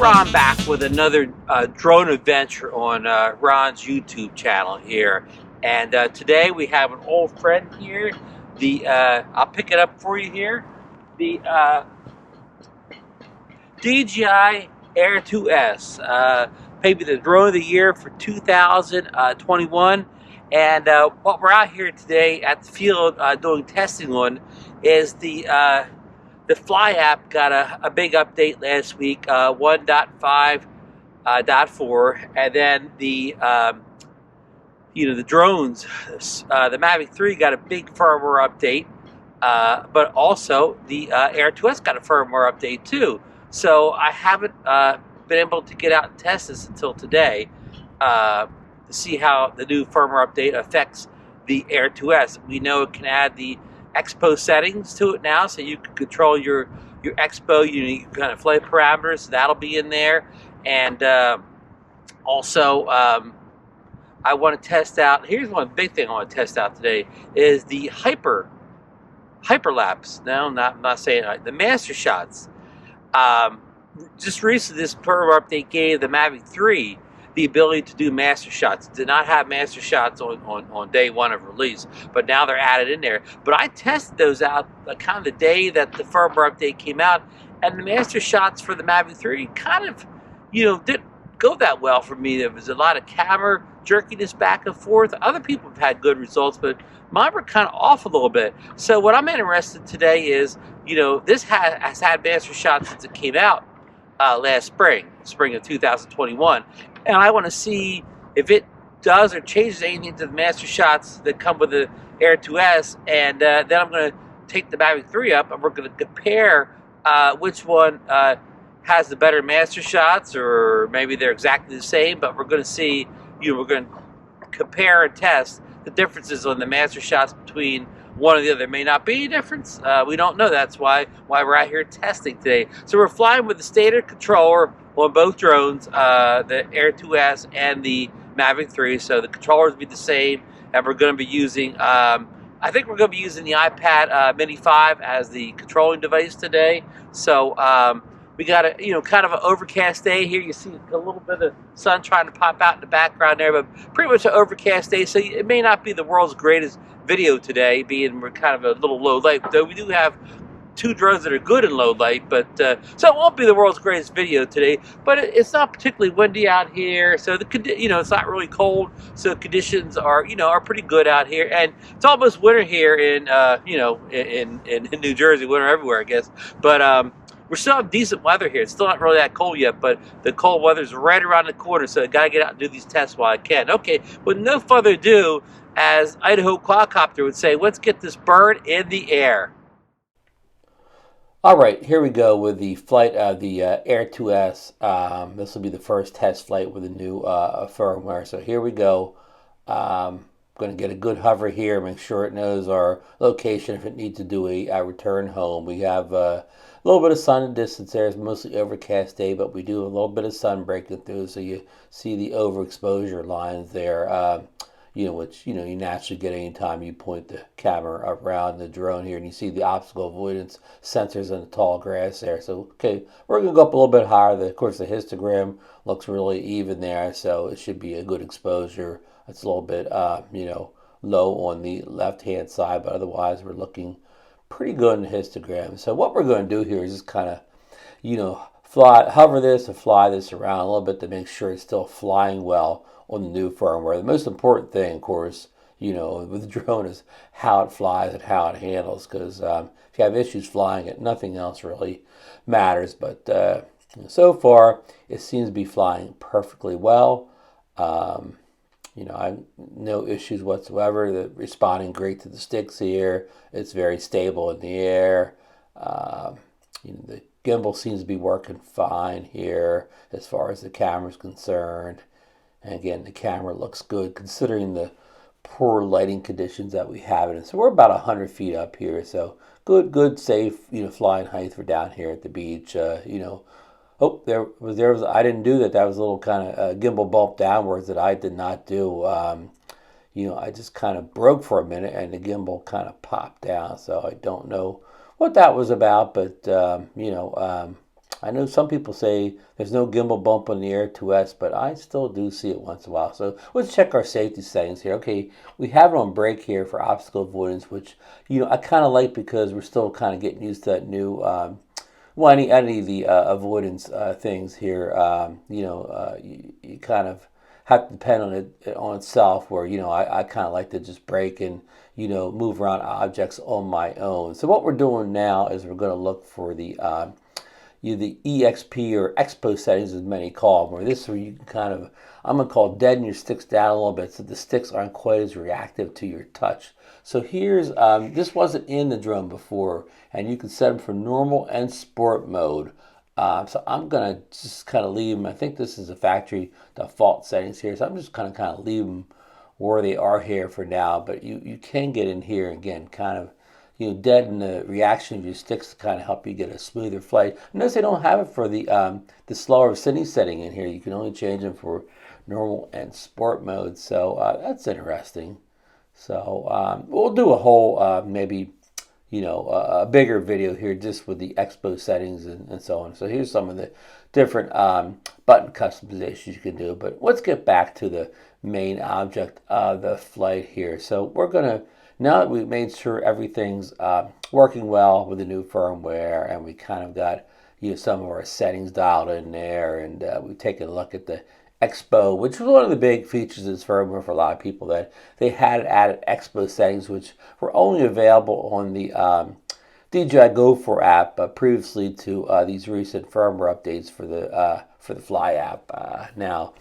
Ron back with another drone adventure on Ron's YouTube channel here. And today we have an old friend here. I'll pick it up for you here. The DJI Air 2S, maybe the drone of the year for 2021. And what we're out here today at the field doing testing on is the Fly app got a big update last week, 1.5.4, and then the drones, the Mavic 3 got a big firmware update, but also the Air 2S got a firmware update too. So I haven't been able to get out and test this until today to see how the new firmware update affects the Air 2S. We know it can add the expo settings to it now, so you can control your expo, you kind of flight parameters. So that'll be in there. And also I want to test out, here's one big thing I want to test out today, is the hyperlapse. No, I'm not saying it, the Mastershots. Just recently this firmware update gave the Mavic 3 the ability to do Mastershots. Did not have Mastershots on day one of release, but now they're added in there. But I tested those out kind of the day that the firmware update came out, and the Mastershots for the Mavic 3 kind of, didn't go that well for me. There was a lot of camera jerkiness back and forth. Other people have had good results, but mine were kind of off a little bit. So what I'm interested in today is, this has had Mastershots since it came out last spring of 2021. And I want to see if it does or changes anything to the Mastershots that come with the Air 2S. And then I'm going to take the Mavic 3 up, and we're going to compare which one has the better Mastershots, or maybe they're exactly the same. But we're going to see, we're going to compare and test the differences on the Mastershots between one or the other. There may not be a difference. We don't know. That's why we're out here testing today. So we're flying with the standard controller on both drones, the Air 2S and the Mavic 3. So the controllers will be the same, and we're going to be using, I think we're going to be using the iPad Mini 5 as the controlling device today. So we got a, kind of an overcast day here. You see a little bit of sun trying to pop out in the background there, but pretty much an overcast day. So it may not be the world's greatest video today, being we're kind of a little low light, though we do have two drones that are good in low light, but so it won't be the world's greatest video today. But it's not particularly windy out here, so it's not really cold, so conditions are are pretty good out here. And it's almost winter here in in New Jersey, winter everywhere, I guess. But we're still have decent weather here. It's still not really that cold yet, but the cold weather's right around the corner, so I gotta get out and do these tests while I can. Okay, with no further ado, as Idaho quadcopter would say, let's get this bird in the air. All right, here we go with the flight of the Air 2S. This will be the first test flight with the new firmware. So here we go. I'm going to get a good hover here, make sure it knows our location if it needs to do a return home. We have a little bit of sun in distance there. It's mostly overcast day, but we do have a little bit of sun breaking through, so you see the overexposure lines there. Which you naturally get anytime you point the camera around the drone here, and you see the obstacle avoidance sensors in the tall grass there. So, okay, we're going to go up a little bit higher. Of course, the histogram looks really even there, so it should be a good exposure. It's a little bit, low on the left-hand side, but otherwise we're looking pretty good in the histogram. So what we're going to do here is just kind of, hover this and fly this around a little bit to make sure it's still flying well on the new firmware. The most important thing, of course, with the drone is how it flies and how it handles, because if you have issues flying it, nothing else really matters. But so far, it seems to be flying perfectly well. I no issues whatsoever. The responding great to the sticks here. It's very stable in the air. The gimbal seems to be working fine here as far as the camera's concerned. And again, the camera looks good considering the poor lighting conditions that we have in it. So we're about 100 feet up here. So good, safe, flying height for down here at the beach. Oh, there was. I didn't do that. That was a little kind of gimbal bump downwards that I did not do. I just kind of broke for a minute and the gimbal kind of popped down. So I don't know what that was about, but I know some people say there's no gimbal bump on the Air 2S, but I still do see it once in a while. So let's check our safety settings here. Okay, we have it on brake here for obstacle avoidance, which I kind of like because we're still kind of getting used to that new well, any of the avoidance things here, you kind of have to depend on it on itself. Where I kind of like to just brake and move around objects on my own. So what we're doing now is we're going to look for the EXP or Expo settings, as many call them, where this is where you can kind of, I'm going to call deaden your sticks down a little bit so the sticks aren't quite as reactive to your touch. So here's, this wasn't in the drone before, and you can set them for normal and sport mode. So I'm going to just kind of leave them. I think this is a factory default settings here, so I'm just kind of leave them where they are here for now, but you can get in here again, kind of deaden the reaction of your sticks to kind of help you get a smoother flight. Notice they don't have it for the slower vicinity setting in here. You can only change them for normal and sport mode. So that's interesting. So we'll do a whole maybe a bigger video here just with the Expo settings and so on. So here's some of the different button customizations you can do. But let's get back to the main object of the flight here. So we're going to, now that we've made sure everything's working well with the new firmware, and we kind of got some of our settings dialed in there, and we've taken a look at the Expo, which was one of the big features of this firmware for a lot of people, that they had added Expo settings, which were only available on the DJI Go 4 app previously to these recent firmware updates for the Fly app. Now,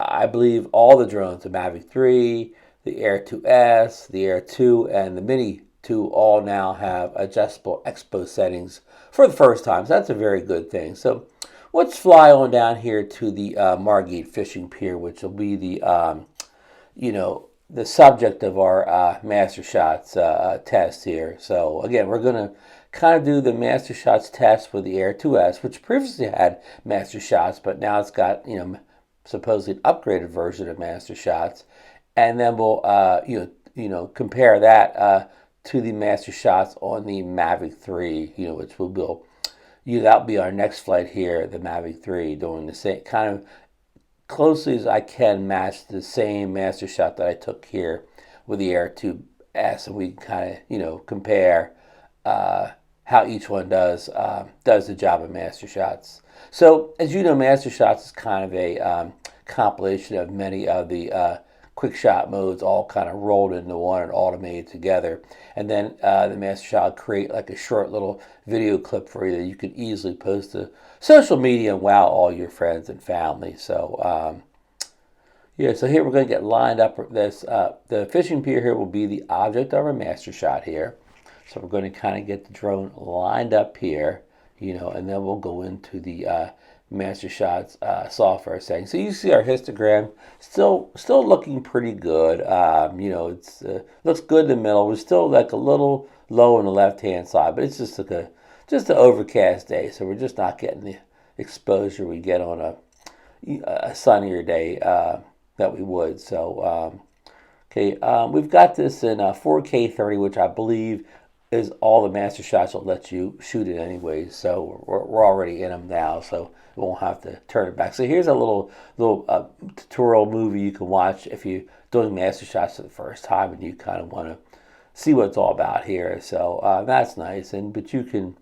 I believe all the drones, the Mavic 3, the Air 2S, the Air 2, and the Mini 2 all now have adjustable Expo settings for the first time. So that's a very good thing. So let's fly on down here to the Margate Fishing Pier, which will be the the subject of our MasterShots test here. So again, we're going to kind of do the MasterShots test with the Air 2S, which previously had MasterShots, but now it's got supposedly an upgraded version of MasterShots. And then we'll compare that to the MasterShots on the Mavic 3, which will be that'll be our next flight here, the Mavic 3, doing the same kind of closely as I can match the same MasterShot that I took here with the Air 2S, and we can kind of compare how each one does the job of MasterShots. So as you know, MasterShots is kind of a compilation of many of the quick shot modes all kind of rolled into one and automated together. And then the MasterShot will create like a short little video clip for you that you can easily post to social media and wow all your friends and family. So so here we're going to get lined up. The fishing pier here will be the object of our MasterShot here. So we're going to kind of get the drone lined up here, and then we'll go into the MasterShots software setting. So you see our histogram still looking pretty good. It's looks good in the middle. We're still like a little low on the left hand side, but it's just like an overcast day, so we're just not getting the exposure we get on a sunnier day that we would. So we've got this in 4K 30, which I believe is all the MasterShots will let you shoot it anyways. So we're already in them now, so we won't have to turn it back. So here's a little tutorial movie you can watch if you're doing MasterShots for the first time and you kind of want to see what it's all about here. So that's nice. But you can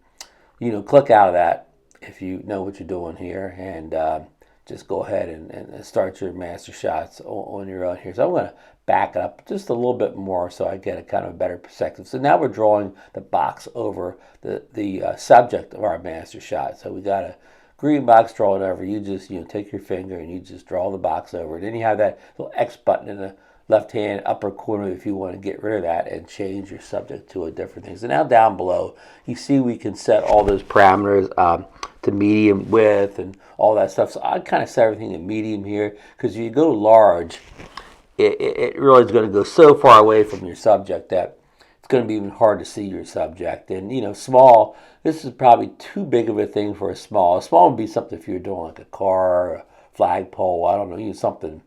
click out of that if you know what you're doing here, and just go ahead and start your MasterShots on your own here. So I'm going to back it up just a little bit more so I get a kind of a better perspective. So now we're drawing the box over the subject of our MasterShot. So we got a green box drawn over. You just take your finger and you just draw the box over. And then you have that little X button in the left hand upper corner if you want to get rid of that and change your subject to a different thing. So now down below, you see we can set all those parameters to medium width and all that stuff. So I kind of set everything to medium here, because if you go large, it really is going to go so far away from your subject that it's going to be even hard to see your subject. And small, this is probably too big of a thing for a small. A small would be something if you're doing like a car, or a flagpole, I don't know, something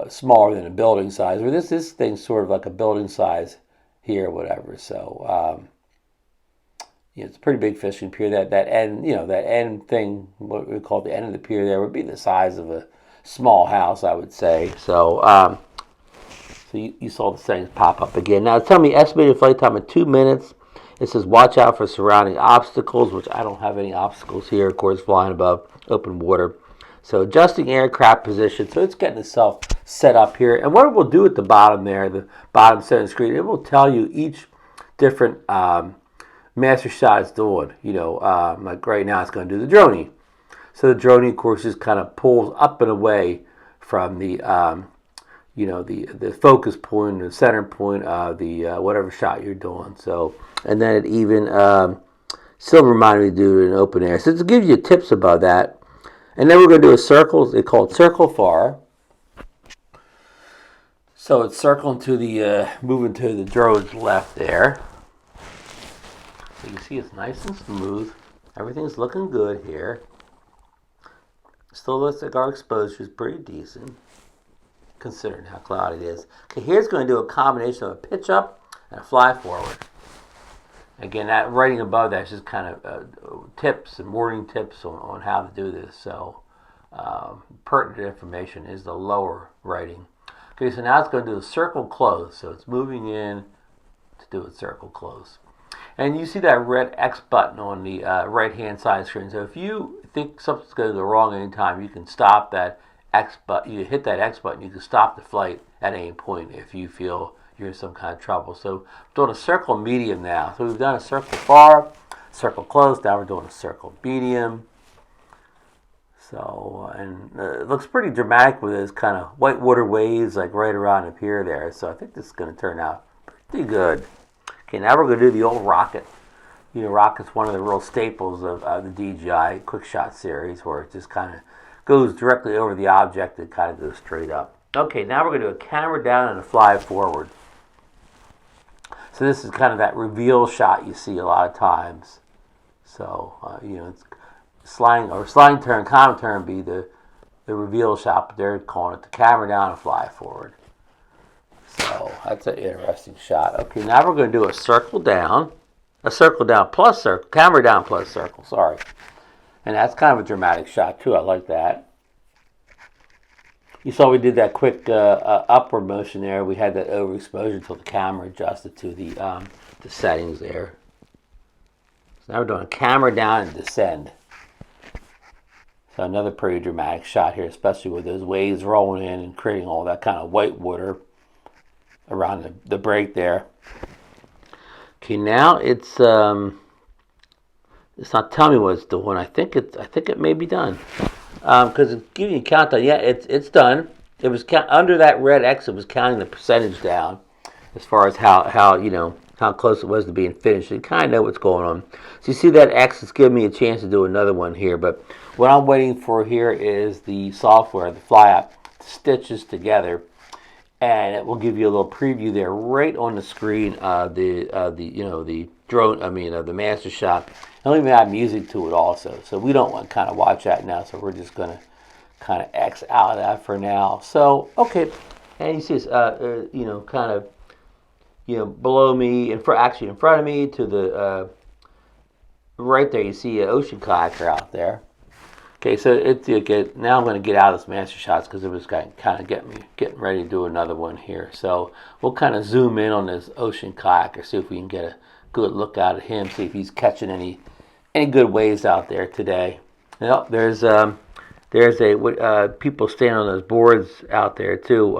smaller than a building size. Or this thing's sort of like a building size here, or whatever. So it's a pretty big fishing pier. That end, that end thing, what we call the end of the pier there, would be the size of a small house, I would say. So, so you saw the settings pop up again. Now, tell me estimated flight time in 2 minutes. It says watch out for surrounding obstacles, which I don't have any obstacles here, of course, flying above open water. So adjusting aircraft position. So it's getting itself set up here. And what it will do at the bottom there, the bottom center screen, it will tell you each different master shot it's doing. Like right now it's going to do the droney. So the droney, of course, just kind of pulls up and away from the the focus point, the center point of the whatever shot you're doing. So, and then it even still reminded me to do it in open air. So to give you tips about that. And then we're going to do a circle. They call it circle far. So it's circling to the, moving to the drone's left there. So you see it's nice and smooth. Everything's looking good here. Still looks like our exposure is pretty decent, considering how cloudy it is. Okay, here's going to do a combination of a pitch up and a fly forward. Again, that writing above that is just kind of tips and wording tips on how to do this. So pertinent information is the lower writing. Okay, so now it's going to do a circle close. So it's moving in to do a circle close. And you see that red X button on the right-hand side screen. So if you think something's going to go wrong anytime, you can stop that X button. You hit that X button, you can stop the flight at any point if you feel you're in some kind of trouble. So we're doing a circle medium now. So we've done a circle far, circle close. Now we're doing a circle medium. So, and it looks pretty dramatic with this kind of whitewater waves like right around up here there. So I think this is going to turn out pretty good. Okay, now we're going to do the old rocket. Rocket's one of the real staples of the DJI Quick Shot series, where it just kind of goes directly over the object and kind of goes straight up. Okay, now we're going to do a camera down and a fly forward. So this is kind of that reveal shot you see a lot of times. So, it's sliding turn, common turn be the reveal shot, but they're calling it the camera down and fly forward. So that's an interesting shot. Okay, now we're going to do a circle down plus circle, camera down plus circle, sorry. And that's kind of a dramatic shot too. I like that. You saw we did that quick upward motion there. We had that overexposure until the camera adjusted to the settings there. So now we're doing a camera down and descend. So another pretty dramatic shot here, especially with those waves rolling in and creating all that kind of white water around the break there. Okay, now it's not telling me what it's doing. I think it may be done. Because it's giving you a countdown. Yeah, it's done. It was under that red X. It was counting the percentage down, as far as how close it was to being finished. You kind of know what's going on. So you see that X is giving me a chance to do another one here. But what I'm waiting for here is the software, the fly app, stitches together, and it will give you a little preview there right on the screen of the drone. The Mastershot. I'll even add music to it also. So we don't want to kind of watch that now. So we're just going to kind of X out of that for now. So, okay. And you see it's, kind of, below me, in front of me to the, right there, you see an ocean kayaker out there. Okay, so now I'm going to get out of this Mastershots because it was kind of getting ready to do another one here. So we'll kind of zoom in on this ocean kayaker, see if we can get a good look out at him, see if he's catching any good waves out there today. Yep, there's people standing on those boards out there too.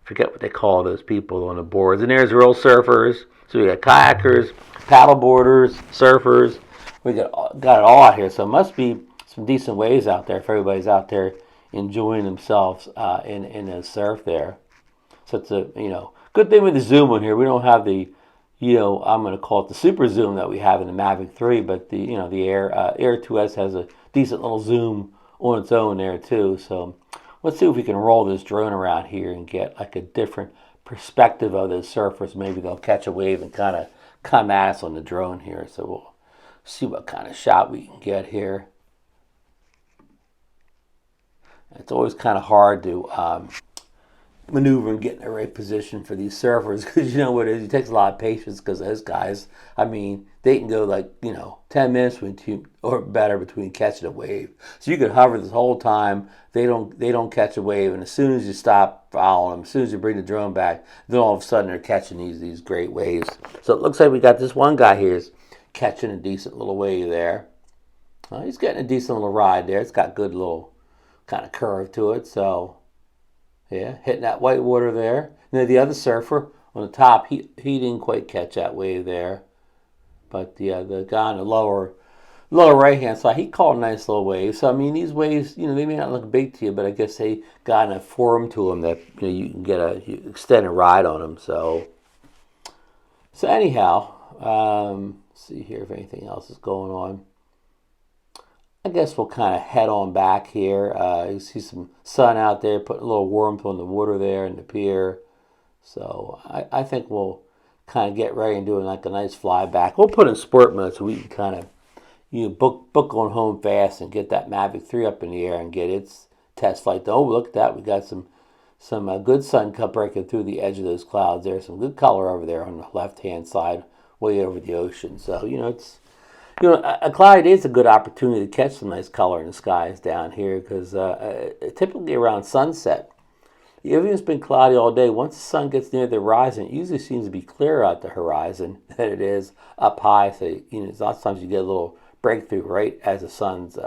Forget what they call those people on the boards. And there's real surfers. So we got kayakers, paddleboarders, surfers. We got it all out here. So it must be some decent waves out there if everybody's out there enjoying themselves in the surf there. So it's a good thing with the zoom on here. We don't have the I'm going to call it the super zoom that we have in the Mavic 3, but the Air 2S has a decent little zoom on its own there too. So let's see if we can roll this drone around here and get like a different perspective of those surfers. Maybe they'll catch a wave and kind of come at us on the drone here. So we'll see what kind of shot we can get here. It's always kind of hard to maneuver and get in the right position for these surfers, because you know what it is, it takes a lot of patience, because those guys, I mean, they can go like 10 minutes between, or better, between catching a wave. So you could hover this whole time, they don't catch a wave, and as soon as you stop following them, as soon as you bring the drone back, then all of a sudden they're catching these great waves. So it looks like we got this one guy here is catching a decent little wave there. He's getting a decent little ride there. It's got good little kind of curve to it. So yeah, hitting that white water there. And then the other surfer on the top, he didn't quite catch that wave there. But the guy on the lower right hand side, he caught a nice little wave. So I mean, these waves, they may not look big to you, but I guess they got enough form to them that you can get you extend a ride on them. So anyhow, see here if anything else is going on. I guess we'll kind of head on back here. You see some sun out there, putting a little warmth on the water there in the pier. So I think we'll kind of get ready and do like a nice fly back. We'll put in sport mode so we can kind of book on home fast and get that Mavic 3 up in the air and get its test flight. Oh, look at that. We got some good sun cut breaking through the edge of those clouds there. Some good color over there on the left-hand side, way over the ocean. So, it's... a cloudy day is a good opportunity to catch some nice color in the skies down here, because typically around sunset, even if it's been cloudy all day, once the sun gets near the horizon, it usually seems to be clearer out the horizon than it is up high. So, lots of times you get a little breakthrough right as the sun's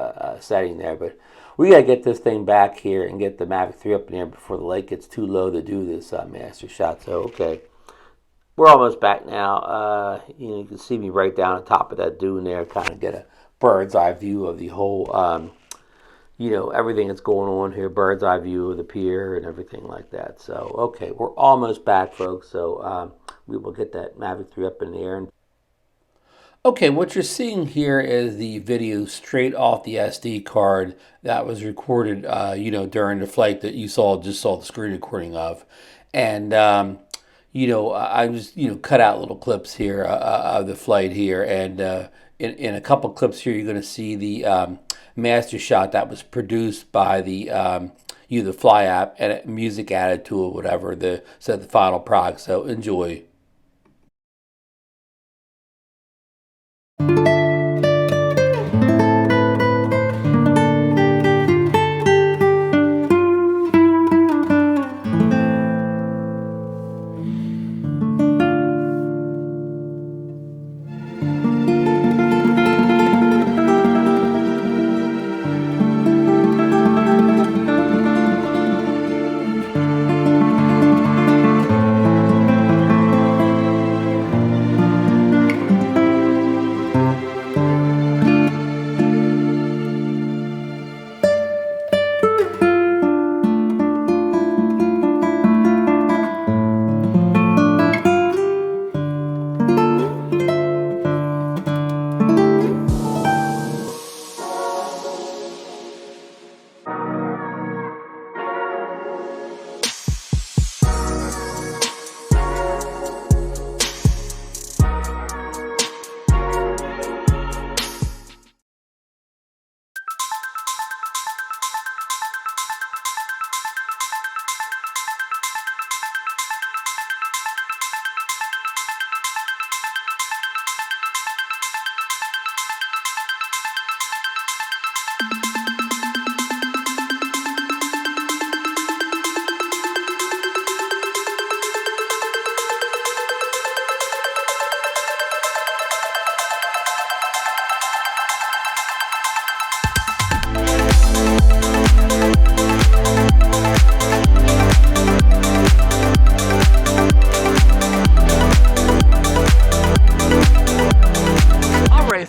setting there. But we got to get this thing back here and get the Mavic 3 up in there before the lake gets too low to do this Mastershot. So, okay. We're almost back now. You can see me right down on top of that dune there, kind of get a bird's eye view of the whole, everything that's going on here, bird's eye view of the pier and everything like that. So, okay, we're almost back, folks. So we will get that Mavic 3 up in the air. Okay, what you're seeing here is the video straight off the SD card that was recorded, during the flight that you just saw the screen recording of. And, I just, cut out little clips here of the flight here. And in a couple clips here, you're going to see the Mastershot that was produced by the Fly app, and music added to it, whatever, the final product. So enjoy.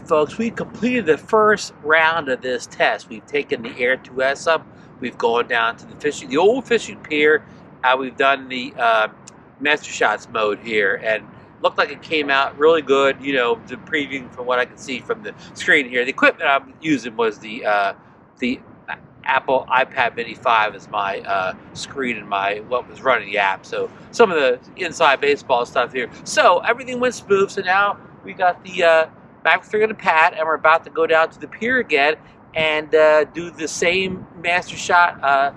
Folks, we completed the first round of this test. We've taken the Air 2S up. We've gone down to the old fishing pier. We've done the Mastershots mode here, and looked like it came out really good. The preview from what I can see from the screen here. The equipment I'm using was the Apple iPad Mini 5 as my screen and what was running the app. So some of the inside baseball stuff here. So everything went smooth. So now we got the Mavic 3 on the pad, and we're about to go down to the pier again and do the same Mastershot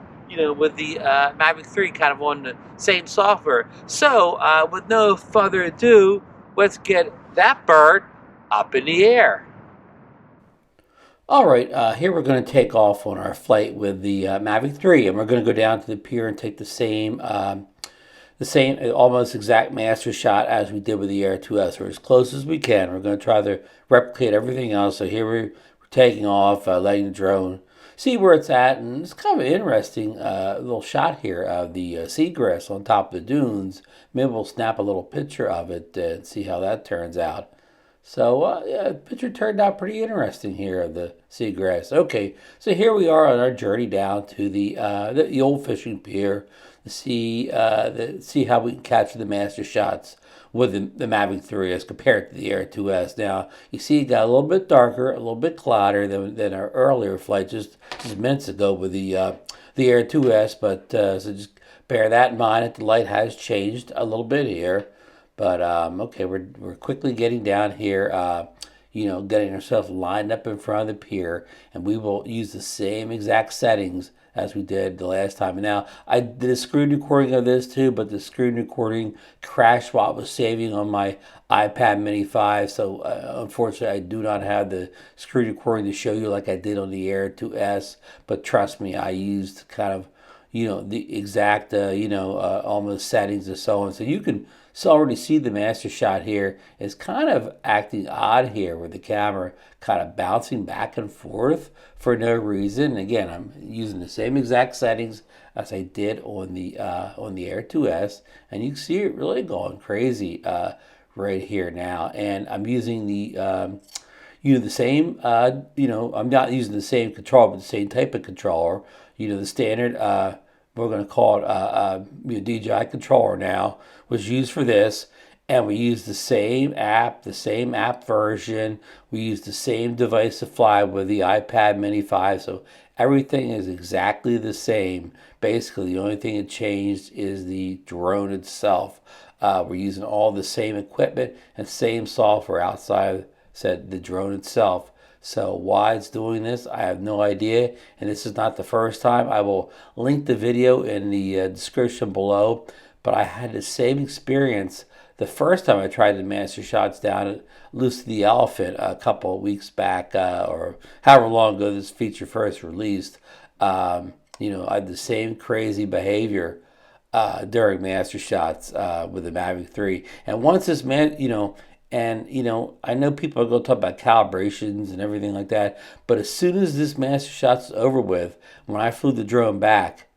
with the Mavic 3 kind of on the same software. So with no further ado, let's get that bird up in the air. All right, here we're going to take off on our flight with the Mavic 3, and we're going to go down to the pier and take the same almost exact master shot as we did with the Air 2S, or as close as we can. We're going to try to replicate everything else. So here we're taking off, letting the drone see where it's at, and it's kind of an interesting little shot here of the seagrass on top of the dunes. Maybe we'll snap a little picture of it and see how that turns out. So, yeah, the picture turned out pretty interesting here of the seagrass. Okay, so here we are on our journey down to the old fishing pier to see how we can capture the master shots with the Mavic 3 as compared to the Air 2S. Now, you see it got a little bit darker, a little bit cloudier than our earlier flight just minutes ago with the Air 2S, but so just bear that in mind that the light has changed a little bit here. But okay, we're quickly getting down here, getting ourselves lined up in front of the pier, and we will use the same exact settings as we did the last time. And now I did a screen recording of this too, but the screen recording crashed while I was saving on my iPad Mini 5. So unfortunately, I do not have the screen recording to show you like I did on the Air 2S. But trust me, I used kind of the exact almost settings and so on. So you can already see the master shot here is kind of acting odd here with the camera kind of bouncing back and forth for no reason. Again, I'm using the same exact settings as I did on the Air 2S, and you can see it really going crazy right here now. And I'm using the same I'm not using the same controller, but the same type of controller. The standard we're going to call it DJI controller now, was used for this, and we use the same app version. We use the same device to fly with the iPad Mini 5, so everything is exactly the same. Basically, the only thing that changed is the drone itself. We're using all the same equipment and same software outside the drone itself. So why it's doing this, I have no idea, and this is not the first time. I will link the video in the description below, but I had the same experience the first time I tried the master shots down at Lucy the Elephant a couple of weeks back, or however long ago this feature first released. I had the same crazy behavior during master shots with the Mavic 3. And once this I know people are going to talk about calibrations and everything like that, but as soon as this master shot's over with, when I flew the drone back,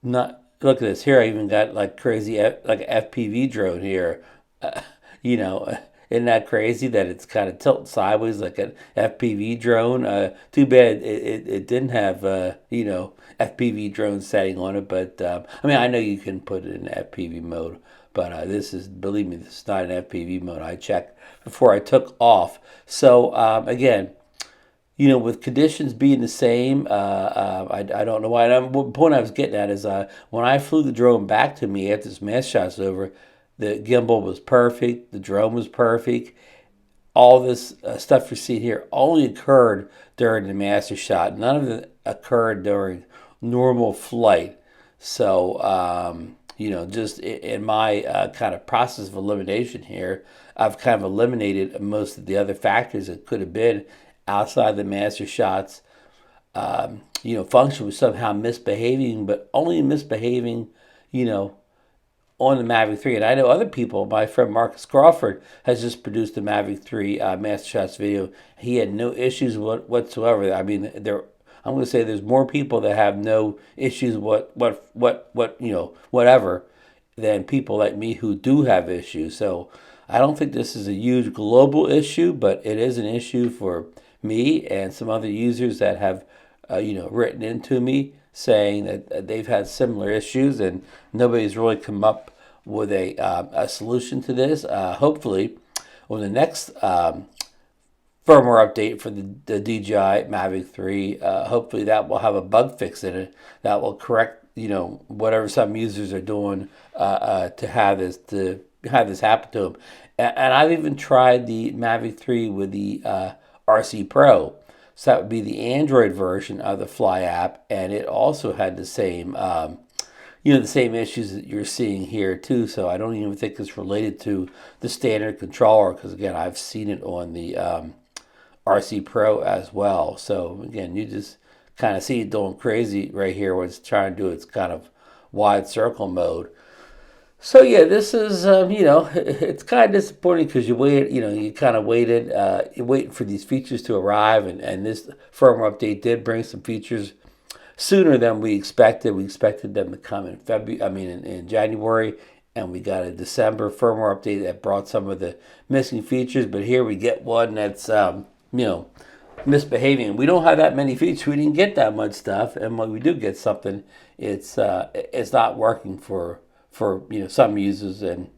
look at this here. I even got like crazy like an FPV drone here. Isn't that crazy that it's kind of tilted sideways like an FPV drone? Too bad it didn't have FPV drone setting on it, but I know you can put it in FPV mode. But believe me, this is not an FPV mode. I checked before I took off. So again, with conditions being the same, I don't know why. And the point I was getting at is when I flew the drone back to me after this mass shot's over, the gimbal was perfect, the drone was perfect. All this stuff you're seeing here only occurred during the master shot. None of it occurred during normal flight. So just in my kind of process of elimination here, I've kind of eliminated most of the other factors that could have been outside the master shots. Function was somehow misbehaving, but only misbehaving, on the Mavic 3. And I know other people, my friend Marcus Crawford has just produced the Mavic 3 master shots video. He had no issues whatsoever. I'm going to say there's more people that have no issues whatever than people like me who do have issues. So I don't think this is a huge global issue, but it is an issue for me and some other users that have written into me saying that they've had similar issues, and nobody's really come up with a solution to this. Hopefully, on the next firmware update for the DJI Mavic 3, hopefully that will have a bug fix in it that will correct whatever some users are doing to have this happen to them. And I've even tried the Mavic 3 with the RC Pro. So that would be the Android version of the Fly app, and it also had the same, the same issues that you're seeing here too. So I don't even think it's related to the standard controller, because again, I've seen it on the RC Pro as well. So again, you just kind of see it going crazy right here when it's trying to do its kind of wide circle mode. So yeah, this is it's kind of disappointing because you kind of waited, you're waiting for these features to arrive, and this firmware update did bring some features sooner than we expected. We expected them to come in in January, and we got a December firmware update that brought some of the missing features. But here we get one that's misbehaving. We don't have that many features. We didn't get that much stuff, and when we do get something, it's not working for some users, and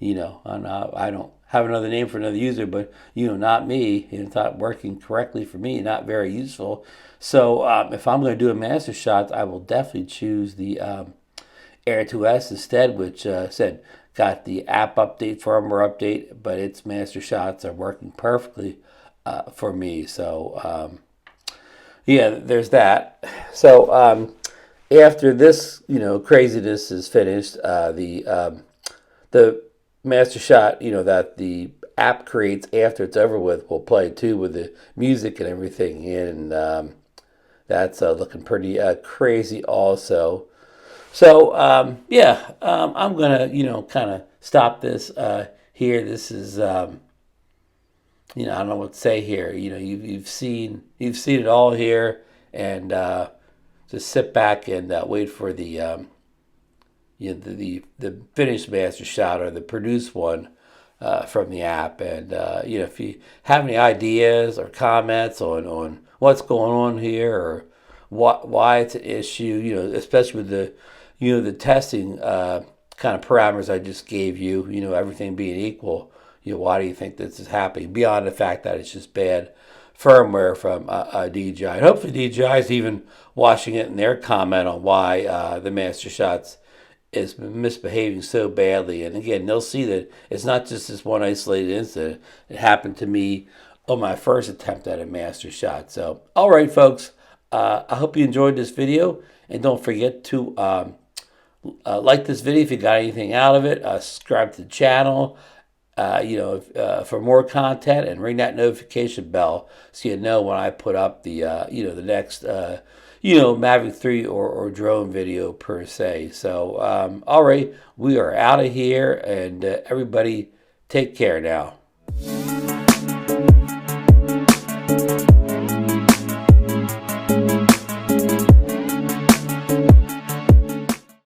I don't have another name for another user, but not me. It's not working correctly for me. Not very useful. So if I'm going to do a Mastershot, I will definitely choose the Air 2S instead, which said got the app update, firmware update, but its Mastershots are working perfectly for me. So yeah, there's that. So after this, craziness is finished, the Mastershot, that the app creates after it's over with will play too, with the music and everything in, and that's looking pretty crazy also. So I'm gonna kind of stop this here. This is I don't know what to say here. You've seen it all here, and just sit back and wait for the the finished Mastershot or the produced one from the app. And if you have any ideas or comments on what's going on here, or why it's an issue, especially with the the testing kind of parameters I just gave you, everything being equal, why do you think this is happening, beyond the fact that it's just bad firmware from DJI. And hopefully DJI is even watching it in their comment on why the Mastershots is misbehaving so badly. And again, they'll see that it's not just this one isolated incident. It happened to me on my first attempt at a Mastershot. So, all right, folks, I hope you enjoyed this video, and don't forget to like this video if you got anything out of it. Subscribe to the channel, for more content, and ring that notification bell so you know when I put up the the next Mavic 3 or drone video per se. So all right, we are out of here, and everybody take care now.